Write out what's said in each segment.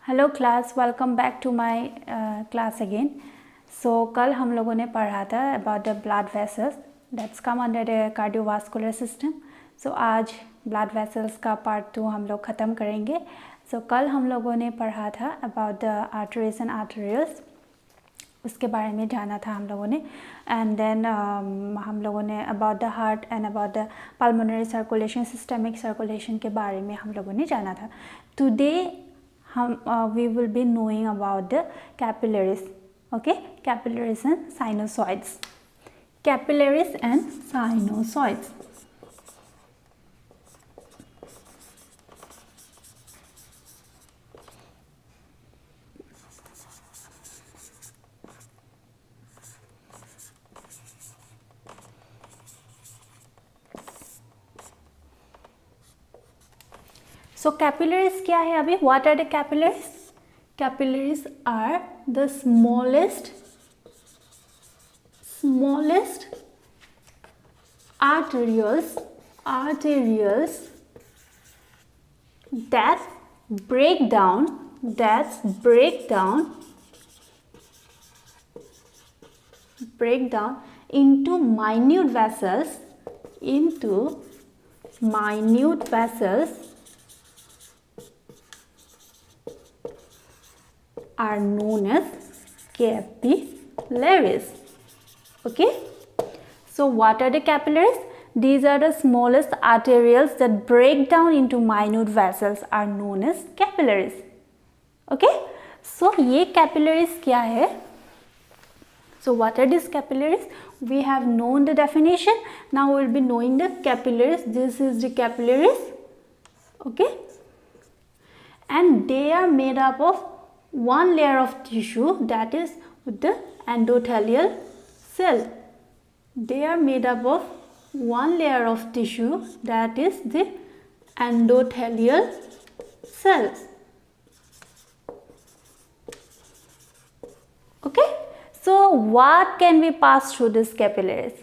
Hello class, welcome back to my class again. So कल हम लोगों ने पढ़ा था about the blood vessels that's come under the cardiovascular system. So आज ब्लड वेसल्स का पार्ट 2 हम लोग ख़त्म करेंगे। सो कल हम लोगों ने पढ़ा था अबाउट द आर्टरीज एंड आर्टरियल्स, उसके बारे में जाना था हम लोगों ने। एंड देन हम लोगों ने about the heart and about the pulmonary circulation, systemic circulation के बारे में हम लोगों ने जाना था। Today we will be knowing about the capillaries. Okay, capillaries and sinusoids. Capillaries and sinusoids. So capillaries क्या है अभी? What are the capillaries? Capillaries are the smallest arterioles that break down into minute vessels are known as capillaries. Okay, so what are the capillaries? These are the smallest arterioles that break down into minute vessels are known as capillaries. Okay, so ये capillaries क्या है? So what are these capillaries? We have known the definition. Now we will be knowing the capillaries. This is the capillaries. Okay, and they are made up of one layer of tissue, that is the endothelial cell. They are made up of one layer of tissue, that is the endothelial cells. Okay, so what can we pass through these capillaries?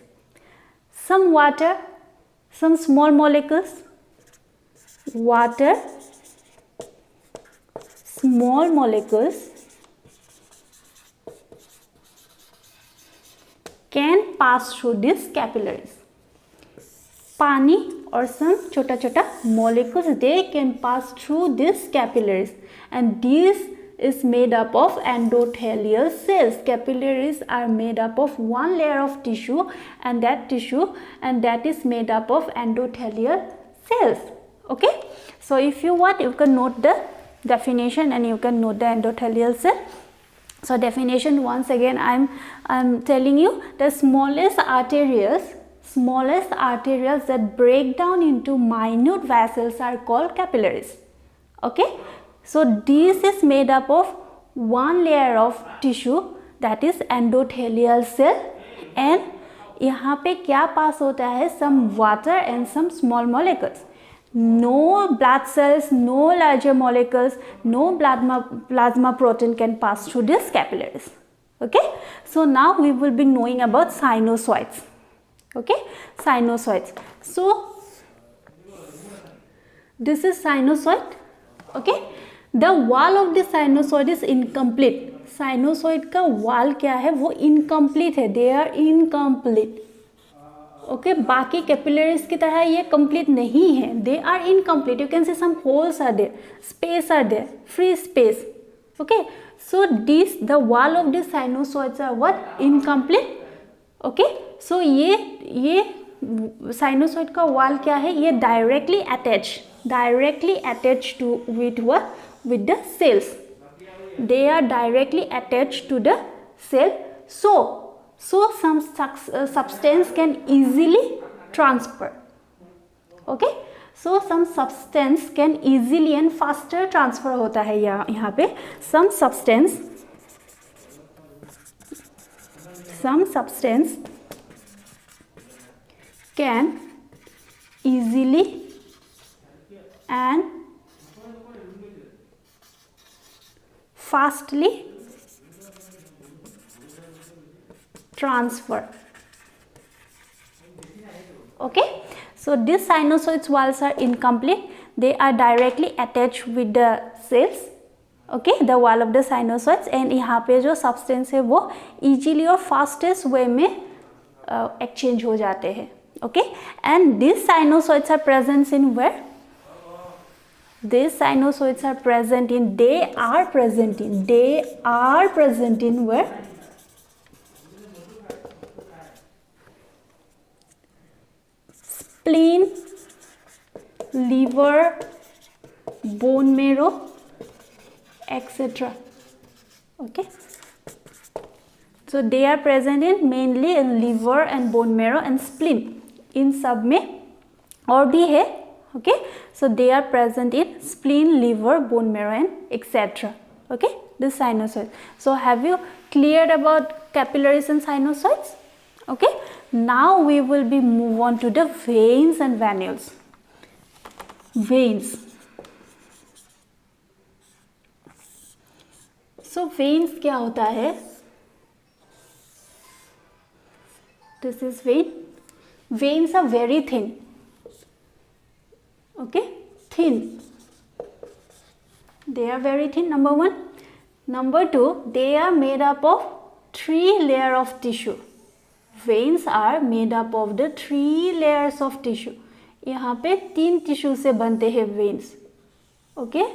Some water, some small molecules, water, small molecules can pass through these capillaries. पानी और some छोटा molecules, they can pass through these capillaries, and this is made up of endothelial cells. Capillaries are made up of one layer of tissue, and that is made up of endothelial cells. Okay, so if you want, you can note the definition and you can note the endothelial cell. So definition, once again I'm telling you, the smallest arterioles that break down into minute vessels are called capillaries. Okay, so this is made up of one layer of tissue, that is endothelial cell, and यहाँ पे क्या पास होता है? Some water and some small molecules. No blood cells, no larger molecules, no plasma protein can pass through these capillaries. Okay, so now we will be knowing about sinusoids. Okay, sinusoids. So this is sinusoid. Okay, the wall of the sinusoid is incomplete. Sinusoid का wall क्या है? वो incomplete है. They are incomplete. Okay, बाकी capillaries की तरह ये complete नहीं है. They are incomplete. You can see some holes are there, space are there, free space. Okay, so this the wall of the sinusoids are what? Incomplete. Okay, so ये sinusoid का wall क्या है? ये directly attach to with what? With the cells. They are directly attach to the cell. So some substance can easily transfer. Okay, so some substance can easily and faster transfer होता है यहाँ पे. Some substance can easily and fastly transfer. Okay, so these sinusoid walls are incomplete. They are directly attached with the cells. Okay, the wall of the sinusoids, and यहाँ पे जो substance है वो easily और फास्टेस्ट वे में exchange हो जाते हैं. Okay, and this sinusoids are present in where? These sinusoids are present in, they are present in where? Spleen, liver, bone marrow, etc. Okay, so they are present in mainly in liver and bone marrow and spleen. इन सब में और भी है. Okay, so they are present in spleen, liver, bone marrow and etc. Okay, this sinusoid. So have you cleared about capillaries and sinusoids? Okay, now we will be move on to the veins and venules. Veins. So veins क्या होता है? This is vein. Veins are very thin. Okay, thin. They are very thin, number one. Number two, they are made up of 3 layers of tissue. Veins are made up of the 3 layers of tissue. यहाँ पे 3 tissue से बनते हैं veins. Okay,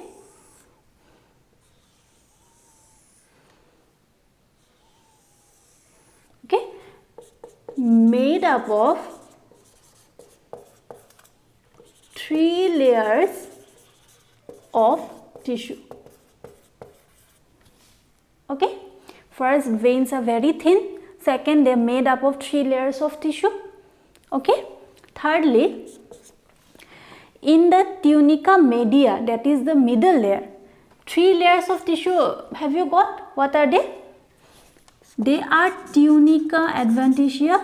okay, made up of 3 layers of tissue. Okay, first, veins are very thin. Second, they are made up of 3 layers of tissue. Okay, thirdly, in the tunica media, that is the middle layer, 3 layers of tissue have you got? What are they? They are tunica adventitia,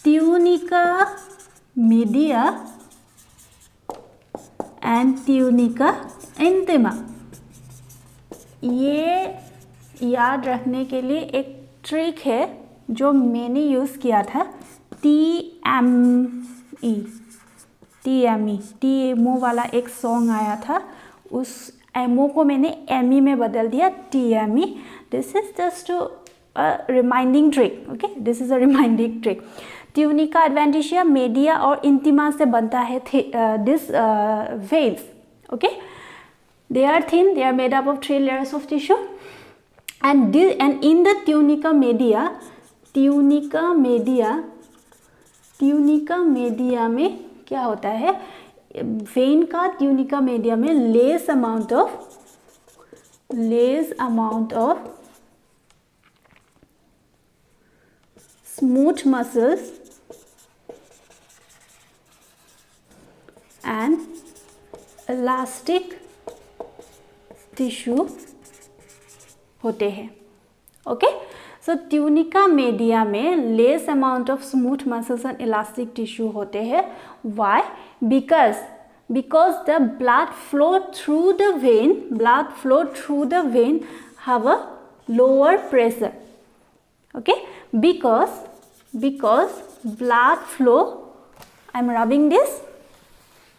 tunica media and tunica intima. ये याद रखने के लिए एक trick है जो मैंने use किया था, TMO वाला एक सॉन्ग आया था, उस MO को मैंने ME में बदल दिया, TME. This is just reminding trick. Okay, this is a reminding trick. Tunica adventitia, media और इंटिमा से बनता है this veins. Okay, they are thin, they are made up of 3 layers of tissue, and in the tunica media में क्या होता है, when का tunica media में less amount of smooth muscles and elastic tissue होते हैं. ओके, सो tunica media में less amount of smooth muscles and elastic tissue होते हैं. Why? because the blood flow through the vein have a lower pressure. Okay, because blood flow, I'm rubbing this,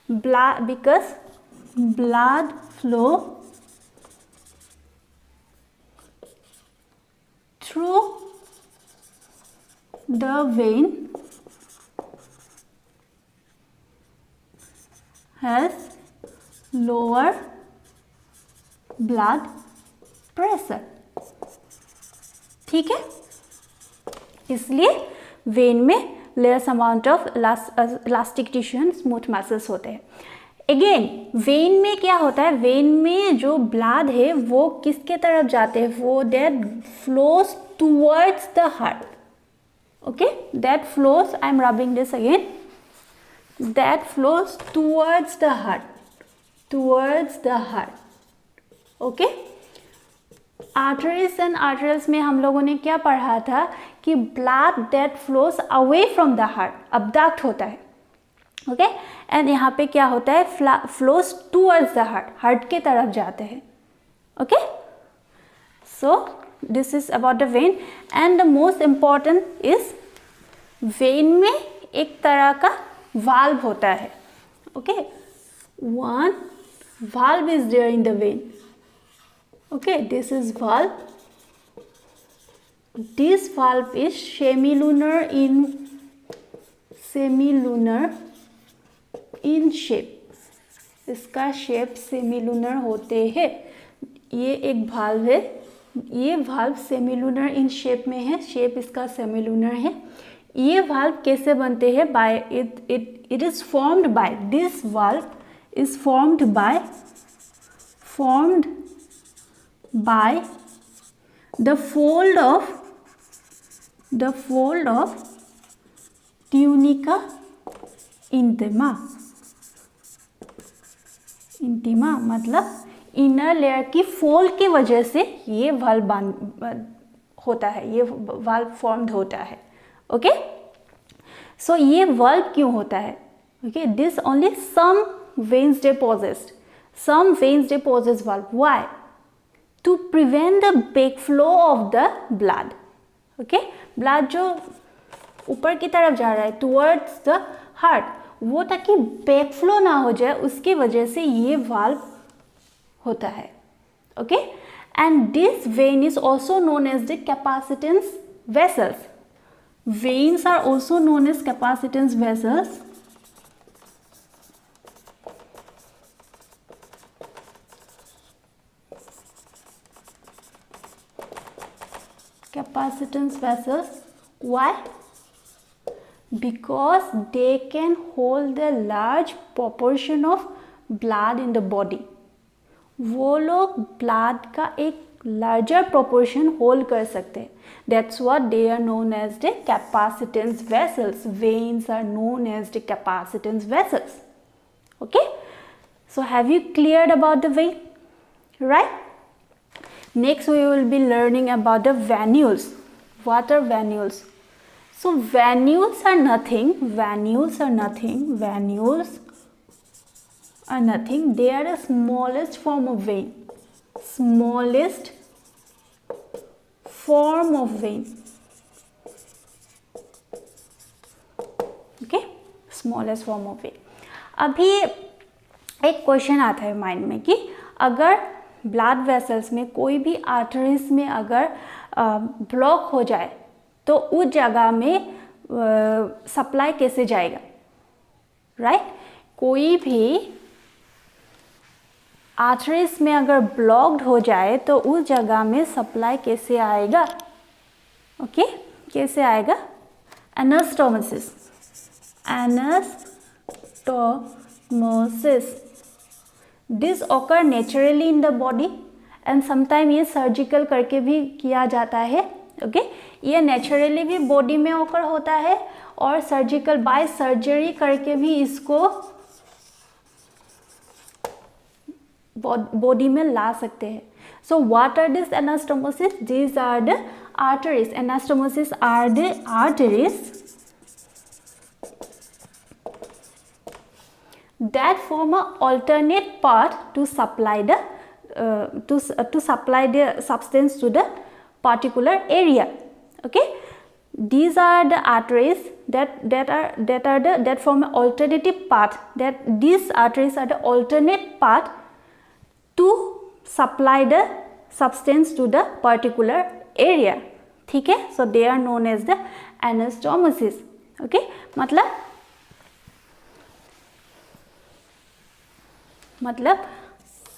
because blood flow through the vein has lower blood pressure. ठीक है, इसलिए when में less amount of elastic tissue and smooth muscles होते हैं. Again, when में क्या होता है, वेन में जो ब्लड है वो किसके तरफ जाते हैं, वो that flows towards the heart. Okay, that flows, I am rubbing this again, that flows towards the heart. Okay, arteries and arterioles में हम लोगों ने क्या पढ़ा था कि blood that flows away from the heart abduct होता है. Okay, and यहाँ पे क्या होता है, flows towards the heart के तरफ जाते हैं. Okay, so this is about the vein, and the most important is vein में एक तरह का वाल्व होता है. Okay, one valve is there in the vein. Okay, this is valve. This valve is semilunar in shape. इसका shape semilunar होते हैं. ये एक वाल्व है, ये वाल्व सेमिलुनर इन शेप में है, शेप इसका सेमिलुनर है. ये वाल्व कैसे बनते हैं? By it is formed by, this valve is formed by the fold of tunica intima. मतलब इनर लेयर की फोल्ड की वजह से ये वाल्व होता है, ये वाल्व फॉर्म्ड होता है. ओके, सो ये वाल्व क्यों होता है? Okay, this only some veins deposits valve. Why? To prevent the backflow of the blood. Okay, blood जो ऊपर की तरफ जा रहा है towards the heart, वो ताकि backflow ना हो जाए, उसकी वजह से ये valve होता है. Okay, and this vein is also known as the capacitance vessels. Veins are also known as capacitance vessels. Capacitance vessels. Why? Because they can hold a large proportion of blood in the body. वो लोग blood का एक larger proportion hold कर सकते हैं. That's what they are known as the capacitance vessels. Veins are known as the capacitance vessels. Okay? So have you cleared about the vein? Right? Next we will be learning about the venules. What are venules? So venules are nothing. They are the smallest form of vein. Okay, smallest form of vein. अभी एक question आता है mind में कि अगर blood vessels में कोई भी आर्टरीज में अगर ब्लॉक हो जाए तो उस जगह में सप्लाई कैसे जाएगा? राइट, कोई भी आर्टरीज में अगर ब्लॉक्ड हो जाए तो उस जगह में सप्लाई कैसे आएगा? ओके, कैसे आएगा? Anastomosis. This occur naturally in the body and sometimes ये सर्जिकल करके भी किया जाता है. ओके, ये नेचुरली भी बॉडी में occur होता है और सर्जिकल बाय सर्जरी करके भी इसको बॉडी में ला सकते हैं. So what are these anastomosis? These are the arteries. Anastomosis are the arteries that form a alternate path to supply the substance to the particular area. Okay, these are the arteries that form an alternative path. These arteries are the alternate path to supply the substance to the particular area. ठीक है, so they are known as the anastomosis. Okay, मतलब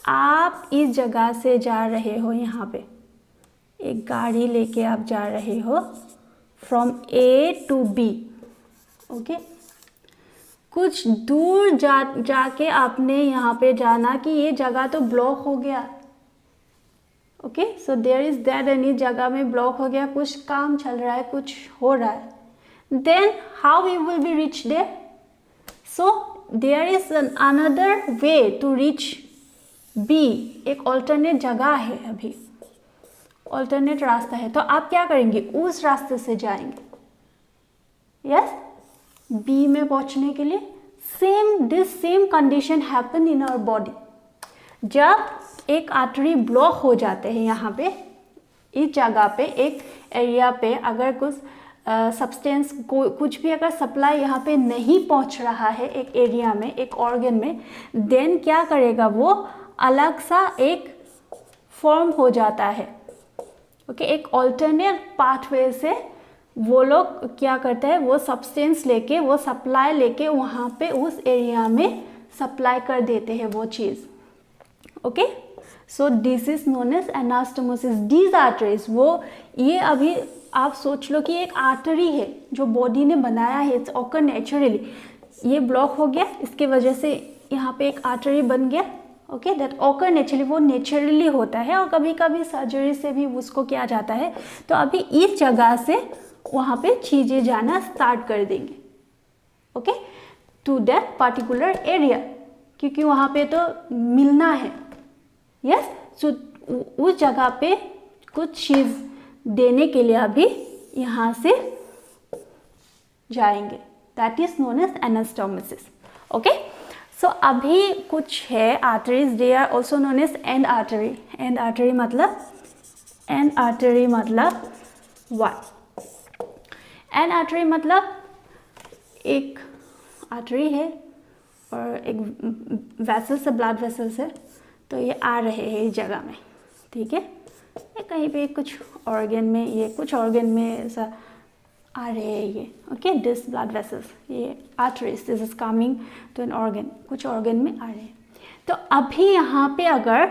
आप इस जगह से जा रहे हो, यहाँ पे एक गाड़ी लेके आप जा रहे हो from A to B. Okay, कुछ दूर जाके आपने यहाँ पे जाना कि ये जगह तो ब्लॉक हो गया. Okay, so there is that, any जगह में ब्लॉक हो गया, कुछ काम चल रहा है, कुछ हो रहा है. Then how you will be reach there? So there is another way to reach B. एक ऑल्टरनेट जगह है, अभी ऑल्टरनेट रास्ता है, तो आप क्या करेंगे? उस रास्ते से जाएंगे. यस, बी में पहुंचने के लिए this same condition happen in our body. जब एक आर्टरी ब्लॉक हो जाते हैं यहाँ पे, इस जगह पे, एक एरिया पे अगर कुछ सब्सटेंस कुछ भी अगर सप्लाई यहाँ पे नहीं पहुँच रहा है एक एरिया में, एक ऑर्गन में, देन क्या करेगा, वो अलग सा एक फॉर्म हो जाता है। ओके, एक ऑल्टरनेट पाथवे से वो लोग क्या करते हैं, वो सब्सटेंस लेके, वो सप्लाई लेके वहाँ पे उस एरिया में सप्लाई कर देते हैं वो चीज़। Okay, so this is known as anastomosis. These arteries, वो ये अभी आप सोच लो कि एक आर्टरी है जो बॉडी ने बनाया है, इट्स ऑकर नेचुरली। ये ब्लॉक हो गया, इसके वजह से यहाँ पे एक आर्टरी बन गया। ओके, दैट ऑकर नेचुरली, वो नेचुरली होता है, और कभी कभी सर्जरी से भी उसको किया जाता है। तो अभी इस जगह से वहाँ पे चीज़ें जाना स्टार्ट कर देंगे। Okay, to that particular area, क्योंकि वहाँ पे तो मिलना है। यस, सो उस जगह पे कुछ चीज़ देने के लिए अभी यहाँ से जाएंगे, that is known as anastomosis. Okay, so अभी कुछ है arteries, they are also known as end artery. End artery मतलब व्हाट? एंड आर्टरी मतलब एक आर्टरी है और एक वेसल्स है, ब्लड वेसल्स है, तो ये आ रहे हैं इस जगह में, ठीक है। ये कहीं पे कुछ ऑर्गन में, ये कुछ ऑर्गन में ऐसा आ रहे हैं ये। ओके, दिस ब्लड वेसल्स, ये arteries, this is coming to an organ, कुछ ऑर्गन में आ रहे हैं। तो अभी यहाँ पे अगर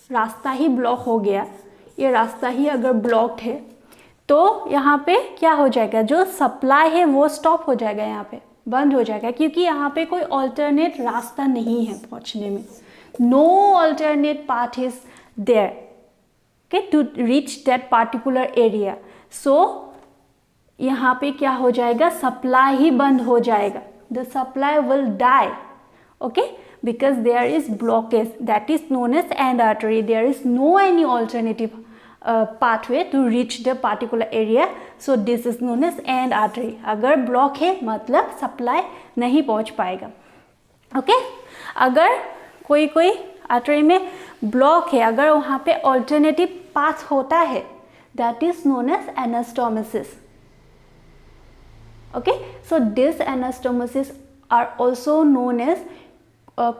रास्ता ही ब्लॉक हो गया, ये रास्ता ही अगर ब्लॉक्ड है, तो यहाँ पे क्या हो जाएगा, जो सप्लाई है वो स्टॉप हो जाएगा, यहाँ पे बंद हो जाएगा, क्योंकि यहाँ पे कोई ऑल्टरनेट रास्ता नहीं है पहुँचने में। No alternate path is there, okay, to reach that particular area. So यहाँ पे क्या हो जाएगा, सप्लाई ही बंद हो जाएगा, the supply will die. Okay, because there is blockage, that is known as end artery. There is no any alternative pathway to reach the particular area, so this is known as end artery. अगर block है मतलब supply नहीं पहुंच पाएगा। Okay, अगर कोई artery में block है, अगर वहाँ पे ऑल्टरनेटिव पाथ होता है, that is known as anastomosis. Okay, so this anastomosis are also known as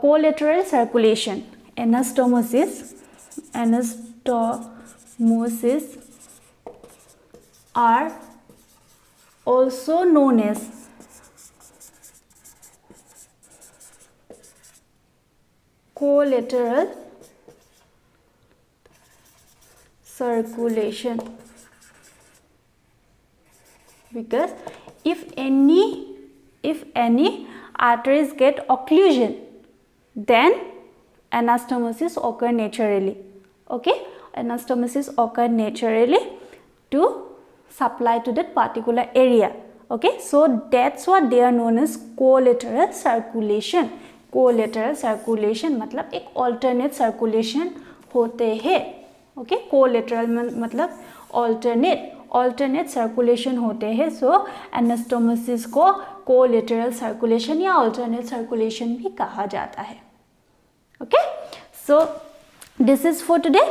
collateral circulation. Anastomosis are also known as collateral circulation, because if any arteries get occlusion, then anastomosis occur naturally. Okay, anastomosis occur naturally to supply to that particular area. Okay, so that's what they are known as collateral circulation. Collateral circulation मतलब एक alternate circulation होते हैं। Okay, collateral मतलब alternate circulation होते हैं। So anastomosis को collateral circulation या alternate circulation भी कहा जाता है। Okay, so this is for today.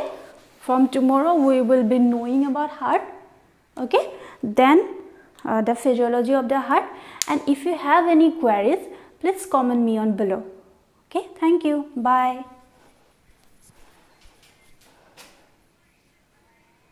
From tomorrow we will be knowing about heart. Okay, then the physiology of the heart, and if you have any queries please comment me on below. Okay, thank you, bye.